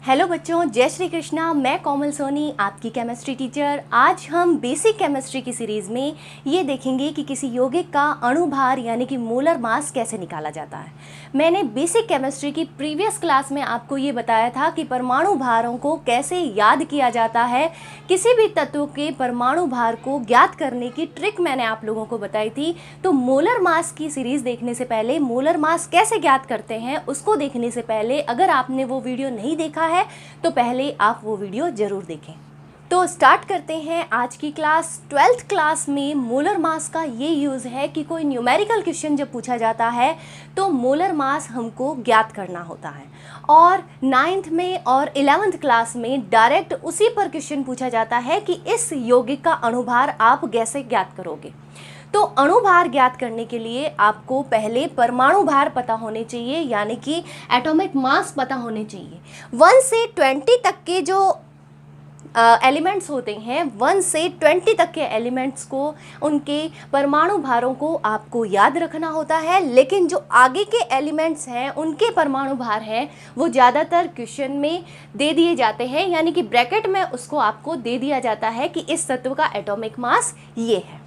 Hello बच्चों, जय श्री कृष्णा। मैं कोमल सोनी, आपकी केमिस्ट्री टीचर। आज हम बेसिक केमिस्ट्री की सीरीज़ में ये देखेंगे कि किसी यौगिक का अणुभार यानी कि मोलर मास कैसे निकाला जाता है। मैंने बेसिक केमिस्ट्री की प्रीवियस क्लास में आपको ये बताया था कि परमाणु भारों को कैसे याद किया जाता है। किसी भी तत्व के परमाणु भार को ज्ञात करने की ट्रिक मैंने आप लोगों को बताई थी। तो मोलर मास की सीरीज़ देखने से पहले, मोलर मास कैसे ज्ञात करते हैं उसको देखने से पहले, अगर आपने वो वीडियो नहीं देखा है तो पहले आप वो वीडियो ज़रूर देखें। तो स्टार्ट करते हैं आज की क्लास। 12th क्लास में मोलर मास का ये यूज़ है कि कोई न्यूमेरिकल क्वेश्चन जब पूछा जाता है तो मोलर मास हमको ज्ञात करना होता है। और 9th में और 11th क्लास में डायरेक्ट उसी पर क्वेश्चन पूछा जाता है कि इस यौगिक का अणुभार आप कैसे ज्ञात करोगे। तो अणुभार ज्ञात करने के लिए आपको पहले परमाणु भार पता होने चाहिए, यानी कि एटॉमिक मास पता होने चाहिए। 1 से 20 तक के जो एलिमेंट्स होते हैं, 1 से 20 तक के एलिमेंट्स को, उनके परमाणु भारों को आपको याद रखना होता है। लेकिन जो आगे के एलिमेंट्स हैं उनके परमाणु भार हैं वो ज़्यादातर क्वेश्चन में दे दिए जाते हैं, यानी कि ब्रैकेट में उसको आपको दे दिया जाता है कि इस तत्व का एटॉमिक मास ये है।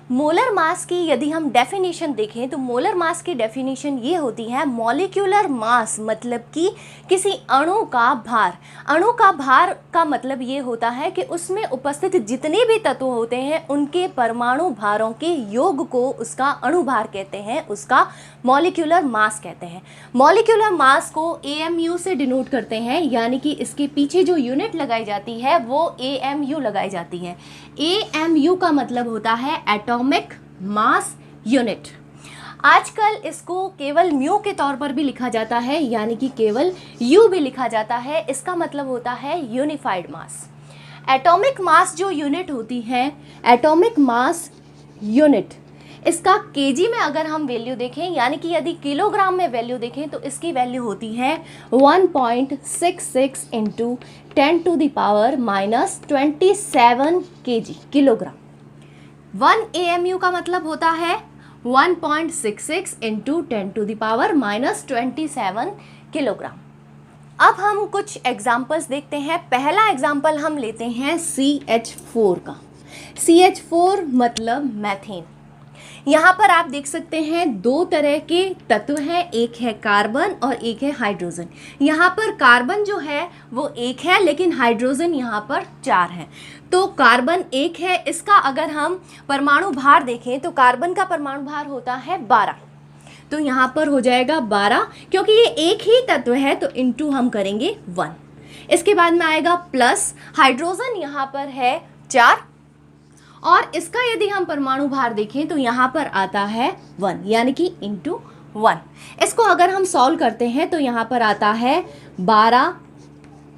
मोलर मास की यदि हम डेफिनेशन देखें तो मोलर मास की डेफिनेशन ये होती है, मॉलिक्यूलर मास मतलब कि किसी अणु का भार। अणु का भार का मतलब ये होता है कि उसमें उपस्थित जितने भी तत्व होते हैं उनके परमाणु भारों के योग को उसका अणुभार कहते हैं, उसका मॉलिक्यूलर मास कहते हैं। मॉलिक्यूलर मास को AMU से डिनोट करते हैं, यानी कि इसके पीछे जो यूनिट लगाई जाती है वो AMU लगाई जाती है। AMU का मतलब होता है एटॉमिक मास यूनिट। आजकल इसको केवल म्यू के तौर पर भी लिखा जाता है, यानी कि केवल U भी लिखा जाता है। इसका मतलब होता है यूनिफाइड मास। एटॉमिक मास जो यूनिट होती है, एटॉमिक मास यूनिट, इसका केजी में अगर हम वैल्यू देखें, यानी कि यदि किलोग्राम में वैल्यू देखें तो इसकी वैल्यू होती है 1.66 इंटू 10⁻⁻27 kg किलोग्राम। 1 AMU का मतलब होता है 1.66 इंटू 10⁻⁻27 किलोग्राम। अब हम कुछ एग्जाम्पल्स देखते हैं। पहला एग्जाम्पल हम लेते हैं CH4 का। CH4 मतलब मैथेन। यहाँ पर आप देख सकते हैं दो तरह के तत्व हैं, एक है कार्बन और एक है हाइड्रोजन। यहाँ पर कार्बन जो है वो एक है, लेकिन हाइड्रोजन यहाँ पर 4 है। तो कार्बन एक है, इसका अगर हम परमाणु भार देखें तो कार्बन का परमाणु भार होता है 12। तो यहाँ पर हो जाएगा 12, क्योंकि ये एक ही तत्व है तो इंटू हम करेंगे 1। इसके बाद में आएगा प्लस, हाइड्रोजन यहाँ पर है 4 और इसका यदि हम परमाणु भार देखें तो यहाँ पर आता है 1, यानी कि इंटू 1। इसको अगर हम सॉल्व करते हैं तो यहाँ पर आता है 12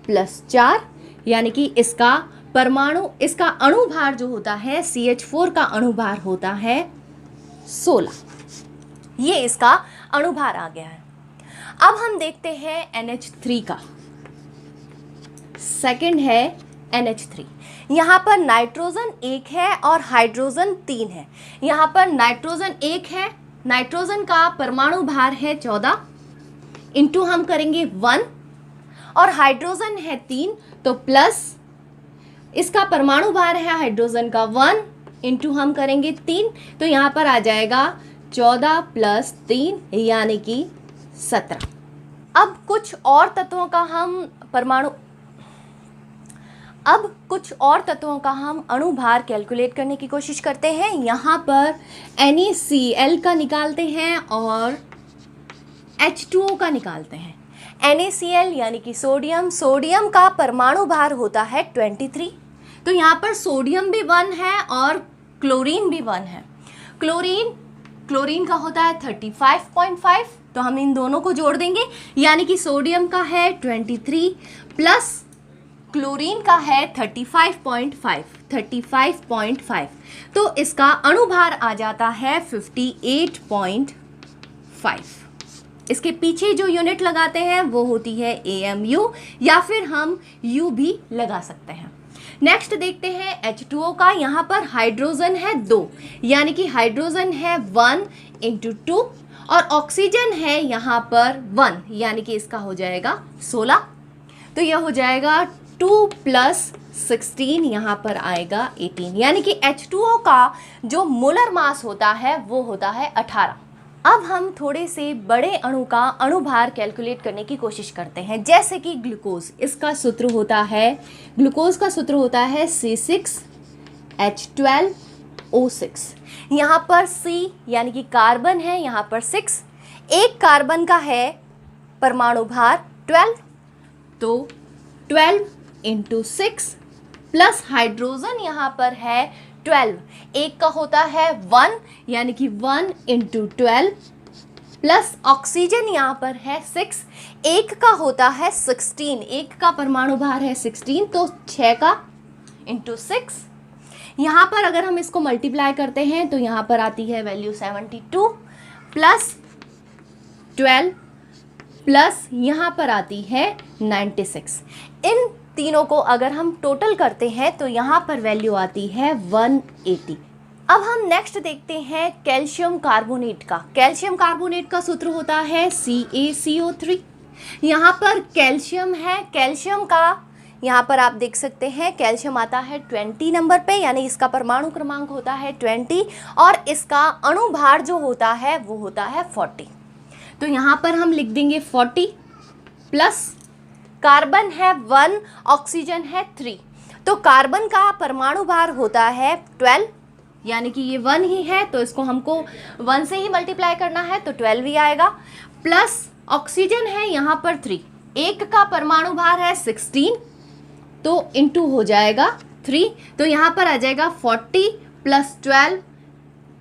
प्लस 4, यानी कि इसका अणुभार जो होता है CH4 का अणुभार होता है 16। ये इसका अणुभार आ गया है। अब हम देखते हैं NH3 का। सेकंड है NH3। यहाँ पर नाइट्रोजन 1 है और हाइड्रोजन 3 है। यहाँ पर नाइट्रोजन 1 है, नाइट्रोजन का परमाणु भार है 14 इंटू हम करेंगे 1, और हाइड्रोजन है 3 तो प्लस इसका परमाणु भार है हाइड्रोजन का 1 इंटू हम करेंगे 3, तो यहाँ पर आ जाएगा 14 प्लस 3 यानी कि 17। अब कुछ और तत्वों का हम अणुभार कैलकुलेट करने की कोशिश करते हैं। यहाँ पर NaCl का निकालते हैं और H2O का निकालते हैं। NaCl यानी कि सोडियम का परमाणु भार होता है 23। तो यहाँ पर सोडियम भी 1 है और क्लोरीन भी 1 है। क्लोरीन का होता है 35.5, तो हम इन दोनों को जोड़ देंगे, यानी कि सोडियम का है 23 प्लस क्लोरीन का है 35.5, तो इसका अणुभार आ जाता है 58.5। इसके पीछे जो यूनिट लगाते हैं वो होती है AMU, या फिर हम U भी लगा सकते हैं। नेक्स्ट देखते हैं H2O का। यहाँ पर हाइड्रोजन है 2, यानी कि हाइड्रोजन है 1 इंटू 2, और ऑक्सीजन है यहाँ पर 1, यानी कि इसका हो जाएगा 16। तो यह हो जाएगा 2 + 16, यहाँ पर आएगा 18, यानी कि H2O का जो मोलर मास होता है वो होता है 18। अब हम थोड़े से बड़े अणु का अणुभार कैलकुलेट करने की कोशिश करते हैं, जैसे कि ग्लूकोज। इसका सूत्र होता है, ग्लूकोज का सूत्र होता है C6H12O6। यहाँ पर C यानी कि कार्बन है, यहाँ पर 6, एक कार्बन का है परमाणु भार 12, तो 12 × 6 प्लस हाइड्रोजन यहाँ पर है 12, एक का होता है 1 यानी कि 1 × 12 प्लस ऑक्सीजन यहाँ पर है 6, एक का होता है 16, एक का परमाणु भार है 16, तो 6 का × 6। यहाँ पर अगर हम इसको मल्टीप्लाई करते हैं तो यहाँ पर आती है वैल्यू 72 प्लस 12 प्लस यहाँ पर आती है 96। इन तीनों को अगर हम टोटल करते हैं तो यहाँ पर वैल्यू आती है 180। अब हम नेक्स्ट देखते हैं कैल्शियम कार्बोनेट का। कैल्शियम कार्बोनेट का सूत्र होता है CaCO3। यहाँ पर कैल्शियम है, कैल्शियम का यहाँ पर आप देख सकते हैं कैल्शियम आता है 20 नंबर पे, यानी इसका परमाणु क्रमांक होता है 20 और इसका अणुभार जो होता है वो होता है 40। तो यहाँ पर हम लिख देंगे 40 प्लस कार्बन है 1, ऑक्सीजन है 3, तो कार्बन का परमाणु भार होता है 12, यानी कि ये 1 ही है तो इसको हमको 1 से ही मल्टीप्लाई करना है तो 12 ही आएगा, प्लस ऑक्सीजन है यहाँ पर 3, एक का परमाणु भार है 16, तो इनटू हो जाएगा 3, तो यहाँ पर आ जाएगा 40 + 12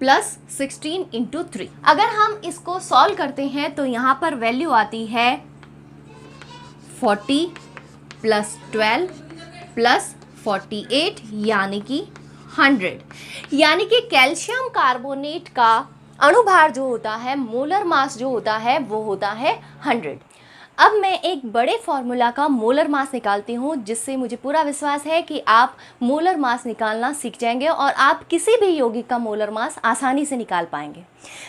+ 16 × 3। अगर हम इसको सॉल्व करते हैं तो यहाँ पर वैल्यू आती है 40 + 12 + 48 यानी कि 100, यानी कि कैल्शियम कार्बोनेट का अणुभार जो होता है, मोलर मास जो होता है वो होता है 100। अब मैं एक बड़े फॉर्मूला का मोलर मास निकालती हूँ, जिससे मुझे पूरा विश्वास है कि आप मोलर मास निकालना सीख जाएंगे और आप किसी भी यौगिक का मोलर मास आसानी से निकाल पाएंगे।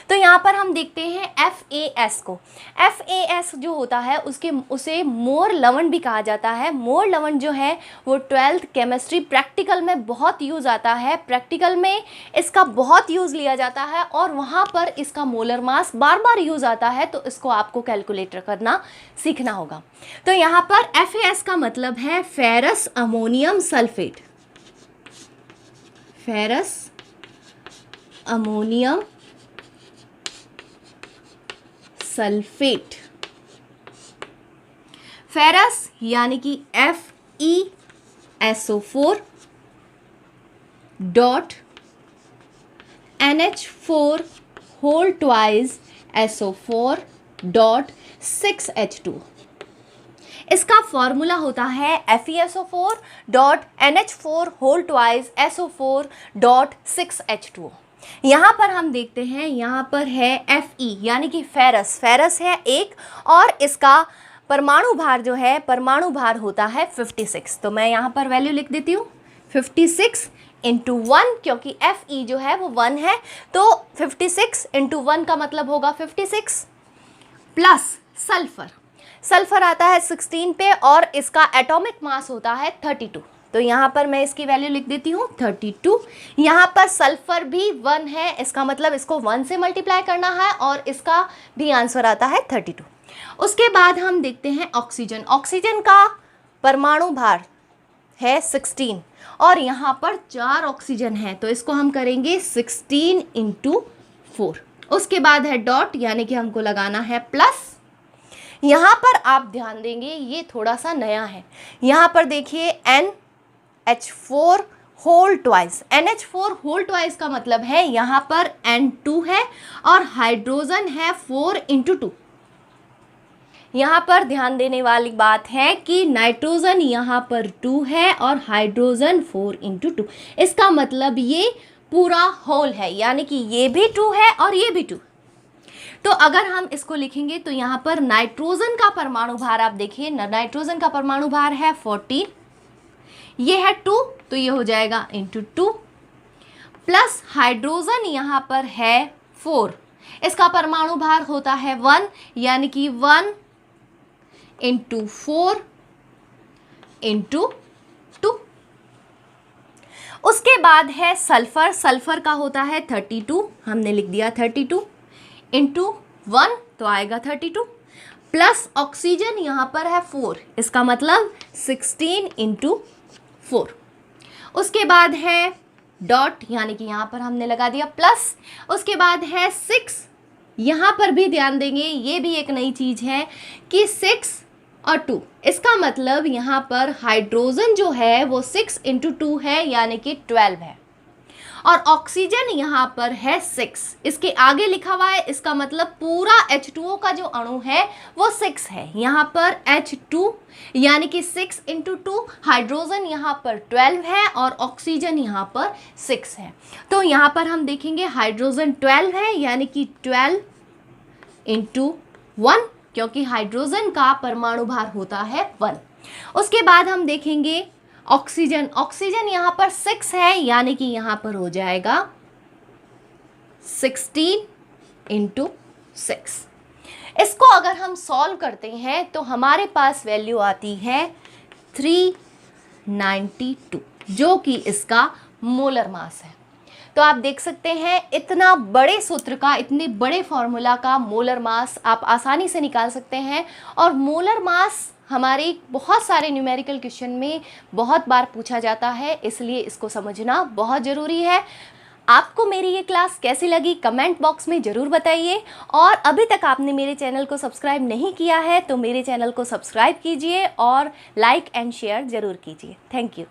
तो यहाँ पर हम देखते हैं FAS को। FAS जो होता है उसे मोर लवण भी कहा जाता है। मोर लवण जो है वो 12th केमिस्ट्री प्रैक्टिकल में बहुत यूज़ आता है, प्रैक्टिकल में इसका बहुत यूज़ लिया जाता है और वहाँ पर इसका मोलर मास बार बार यूज़ आता है, तो इसको आपको कैलकुलेट करना सीखना होगा। तो यहाँ पर FAS का मतलब है ferrous ammonium sulphate, ferrous ammonium sulphate. Ferrous यानी कि FeSO4 dot NH4 whole twice SO4 dot 6H2। इसका फॉर्मूला होता है FeSO4 dot NH4 whole twice SO4 dot 6H2। यहाँ पर हम देखते हैं, यहाँ पर है Fe यानी कि फेरस, फेरस है एक और इसका परमाणु भार जो है, परमाणु भार होता है 56। तो मैं यहाँ पर वैल्यू लिख देती हूँ 56 × 1, क्योंकि Fe जो है वो 1 है, तो 56 × 1 का मतलब होगा 56 प्लस सल्फर। सल्फर आता है 16 पे और इसका एटॉमिक मास होता है 32। तो यहाँ पर मैं इसकी वैल्यू लिख देती हूँ 32। यहाँ पर सल्फर भी 1 है, इसका मतलब इसको 1 से मल्टीप्लाई करना है और इसका भी आंसर आता है 32। उसके बाद हम देखते हैं ऑक्सीजन। ऑक्सीजन का परमाणु भार है 16 और यहाँ पर 4 ऑक्सीजन है, तो इसको हम करेंगे 16 × 4। उसके बाद है डॉट, यानी कि हमको लगाना है प्लस। यहाँ पर आप ध्यान देंगे ये थोड़ा सा नया है, यहाँ पर देखिए NH4 whole twice. NH4 whole twice का मतलब है यहाँ पर N2 है और हाइड्रोजन है 4 × 2। यहाँ पर ध्यान देने वाली बात है कि नाइट्रोजन यहाँ पर 2 है और हाइड्रोजन 4 × 2। इसका मतलब ये पूरा होल है, यानी कि ये भी 2 है और ये भी 2। तो अगर हम इसको लिखेंगे तो यहाँ पर नाइट्रोजन का परमाणु भार आप देखिए, नाइट्रोजन का परमाणु भार है 14, ये है 2 तो ये हो जाएगा × 2 प्लस हाइड्रोजन यहाँ पर है 4, इसका परमाणु भार होता है 1, यानी कि 1 × 4 इंटू 2। उसके बाद है सल्फर, सल्फर का होता है 32, हमने लिख दिया 32 इंटू 1 तो आएगा 32, प्लस ऑक्सीजन यहाँ पर है 4, इसका मतलब 16 इंटू 4। उसके बाद है डॉट, यानी कि यहाँ पर हमने लगा दिया प्लस। उसके बाद है 6, यहाँ पर भी ध्यान देंगे, ये भी एक नई चीज़ है कि 6 और 2, इसका मतलब यहाँ पर हाइड्रोजन जो है वो 6 इंटू 2 है, यानी कि 12 है। और ऑक्सीजन यहाँ पर है 6, इसके आगे लिखा हुआ है, इसका मतलब पूरा H2O का जो अणु है वो 6 है। यहाँ पर H2 यानी कि 6 इंटू 2, हाइड्रोजन यहाँ पर 12 है और ऑक्सीजन यहाँ पर 6 है। तो यहाँ पर हम देखेंगे हाइड्रोजन 12 है, यानी कि 12 इंटू 1, क्योंकि हाइड्रोजन का परमाणु भार होता है 1। उसके बाद हम देखेंगे ऑक्सीजन, ऑक्सीजन यहाँ पर 6 है, यानी कि यहाँ पर हो जाएगा 16 इंटू 6। इसको अगर हम सॉल्व करते हैं तो हमारे पास वैल्यू आती है 392, जो कि इसका मोलर मास है। तो आप देख सकते हैं इतना बड़े सूत्र का, इतने बड़े फॉर्मूला का मोलर मास आप आसानी से निकाल सकते हैं। और मोलर मास हमारे बहुत सारे न्यूमेरिकल क्वेश्चन में बहुत बार पूछा जाता है, इसलिए इसको समझना बहुत ज़रूरी है। आपको मेरी ये क्लास कैसी लगी कमेंट बॉक्स में ज़रूर बताइए। और अभी तक आपने मेरे चैनल को सब्सक्राइब नहीं किया है तो मेरे चैनल को सब्सक्राइब कीजिए और लाइक एंड शेयर ज़रूर कीजिए। Thank you.